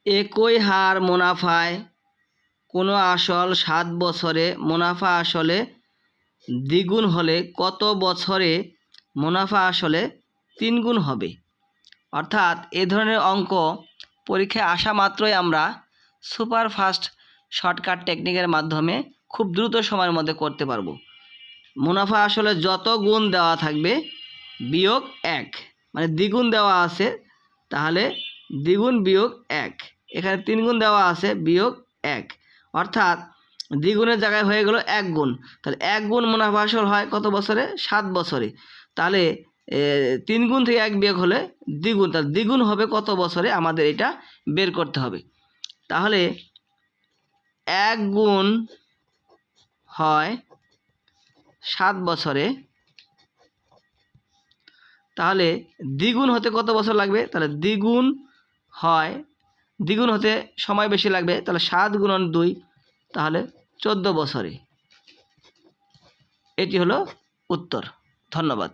একই হার মুনাফায় কোনো আসল 7 বছরে মুনাফা আসলে দ্বিগুণ হলে কত বছরে মুনাফা আসলে 3 গুণ হবে? অর্থাৎ এ ধরনের অঙ্ক পরীক্ষায় আসা মাত্রই আমরা সুপার ফাস্ট শর্টকাট টেকনিকের মাধ্যমে খুব দ্রুত সময়ের মধ্যে করতে পারবো। মুনাফা আসলে যত গুণ দেওয়া থাকবে বিয়োগ 1, মানে দ্বিগুণ দেওয়া আছে তাহলে দ্বিগুণ বিয়োগ 1, এখানে 3 গুণ দেওয়া আছে বিয়োগ 1, অর্থাৎ দ্বিগুণের জায়গায় হয়ে গেল 1 গুণ। তাহলে 1 গুণ মুনাফা আসল হয় কত বছরে? 7 বছরে। তাহলে 3 গুণ থেকে 1 বিয়োগ হলে দ্বিগুণ, তাহলে দ্বিগুণ হবে কত বছরে আমাদের এটা বের করতে হবে। তাহলে 1 গুণ হয় 7 বছরে, তাহলে দ্বিগুণ হতে কত বছর লাগবে? তাহলে দ্বিগুণ হতে সময় বেশি লাগবে, তাহলে 7 গুণন 2, তাহলে 14 বছরে। এটি হলো উত্তর। ধন্যবাদ।